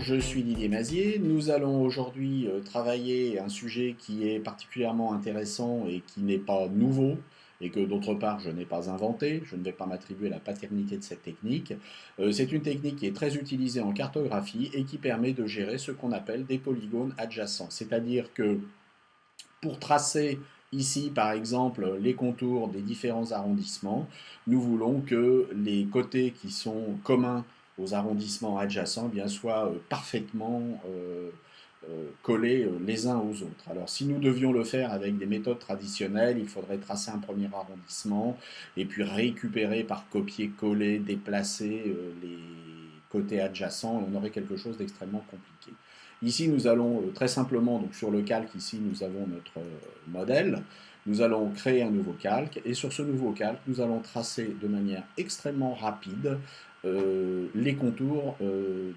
je suis Didier Mazier. Nous allons aujourd'hui travailler un sujet qui est particulièrement intéressant et qui n'est pas nouveau et que d'autre part je n'ai pas inventé. Je ne vais pas m'attribuer la paternité de cette technique. C'est une technique qui est très utilisée en cartographie et qui permet de gérer ce qu'on appelle des polygones adjacents. C'est-à-dire que pour tracer ici, par exemple, les contours des différents arrondissements, nous voulons que les côtés qui sont communs aux arrondissements adjacents bien, soient parfaitement collés les uns aux autres. Alors si nous devions le faire avec des méthodes traditionnelles, il faudrait tracer un premier arrondissement et puis récupérer par copier-coller, déplacer les côtés adjacents, et on aurait quelque chose d'extrêmement compliqué. Ici, nous allons très simplement, donc sur le calque, ici, nous avons notre modèle. Nous allons créer un nouveau calque et sur ce nouveau calque, nous allons tracer de manière extrêmement rapide les contours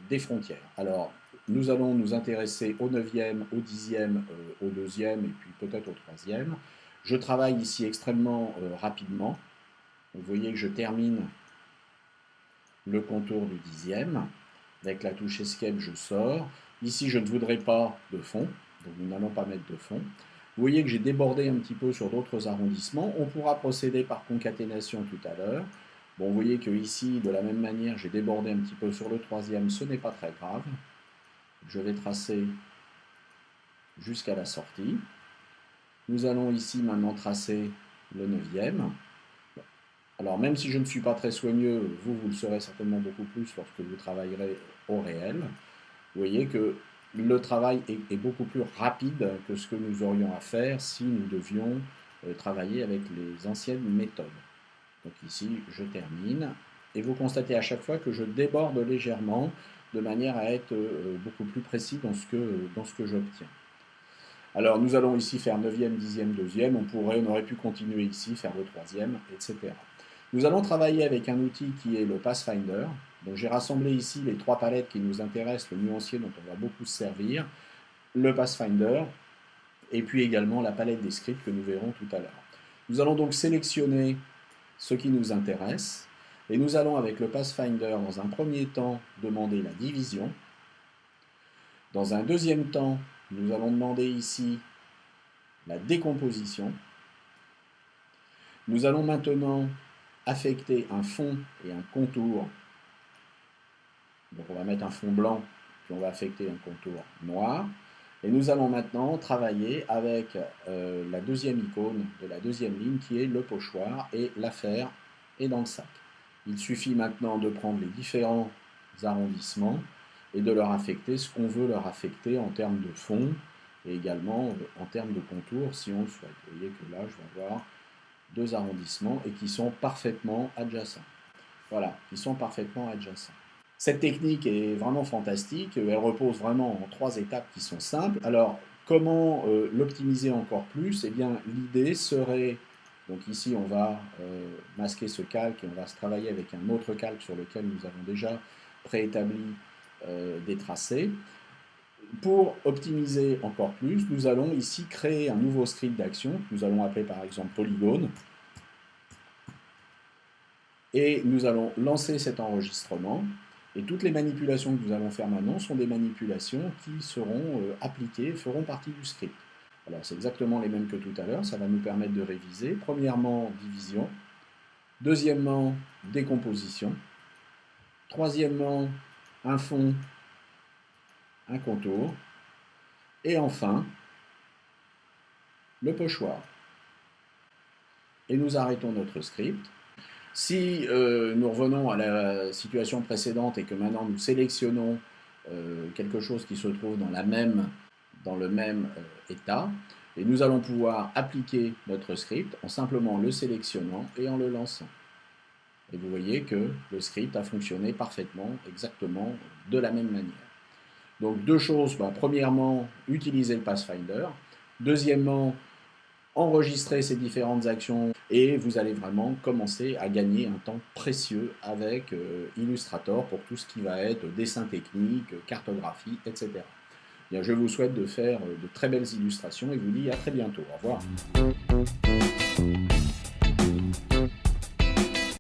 des frontières. Alors, nous allons nous intéresser au 9e, au 10e, au 2e et puis peut-être au 3e. Je travaille ici extrêmement rapidement. Vous voyez que je termine le contour du 10e. Avec la touche Escape, je sors. Ici, je ne voudrais pas de fond, donc nous n'allons pas mettre de fond. Vous voyez que j'ai débordé un petit peu sur d'autres arrondissements. On pourra procéder par concaténation tout à l'heure. Bon, vous voyez que ici, de la même manière, j'ai débordé un petit peu sur le 3e, ce n'est pas très grave. Je vais tracer jusqu'à la sortie. Nous allons ici maintenant tracer le 9e. Alors, même si je ne suis pas très soigneux, vous le serez certainement beaucoup plus lorsque vous travaillerez au réel. Vous voyez que le travail est beaucoup plus rapide que ce que nous aurions à faire si nous devions travailler avec les anciennes méthodes. Donc ici, je termine. Et vous constatez à chaque fois que je déborde légèrement de manière à être beaucoup plus précis dans ce que j'obtiens. Alors, nous allons ici faire 9e, 10e, 2e. On aurait pu continuer ici, faire le 3e, etc. Nous allons travailler avec un outil qui est le Pathfinder. Donc j'ai rassemblé ici les trois palettes qui nous intéressent, le nuancier dont on va beaucoup se servir, le Pathfinder, et puis également la palette des scripts que nous verrons tout à l'heure. Nous allons donc sélectionner ce qui nous intéresse, et nous allons avec le Pathfinder, dans un premier temps, demander la division. Dans un deuxième temps, nous allons demander ici la décomposition. Nous allons maintenant affecter un fond et un contour. Donc on va mettre un fond blanc, puis on va affecter un contour noir. Et nous allons maintenant travailler avec la deuxième icône de la deuxième ligne qui est le pochoir, et l'affaire est dans le sac. Il suffit maintenant de prendre les différents arrondissements et de leur affecter ce qu'on veut leur affecter en termes de fond et également en termes de contour si on le souhaite. Vous voyez que là je vais avoir deux arrondissements et qui sont parfaitement adjacents. Voilà, qui sont parfaitement adjacents. Cette technique est vraiment fantastique, elle repose vraiment en trois étapes qui sont simples. Alors, comment l'optimiser encore plus? Eh bien, l'idée serait, donc ici on va masquer ce calque et on va se travailler avec un autre calque sur lequel nous avons déjà préétabli des tracés. Pour optimiser encore plus, nous allons ici créer un nouveau script d'action, que nous allons appeler par exemple polygone. Et nous allons lancer cet enregistrement. Et toutes les manipulations que nous allons faire maintenant sont des manipulations qui seront appliquées, feront partie du script. Alors c'est exactement les mêmes que tout à l'heure, ça va nous permettre de réviser. Premièrement, division. Deuxièmement, décomposition. Troisièmement, un fond, un contour. Et enfin, le pochoir. Et nous arrêtons notre script. Si nous revenons à la situation précédente et que maintenant nous sélectionnons quelque chose qui se trouve dans le même état, et nous allons pouvoir appliquer notre script en simplement le sélectionnant et en le lançant. Et vous voyez que le script a fonctionné parfaitement, exactement de la même manière. Donc deux choses, premièrement, utiliser le Pathfinder. Deuxièmement, enregistrer ces différentes actions et vous allez vraiment commencer à gagner un temps précieux avec Illustrator pour tout ce qui va être dessin technique, cartographie, etc. Bien, je vous souhaite de faire de très belles illustrations et vous dis à très bientôt. Au revoir.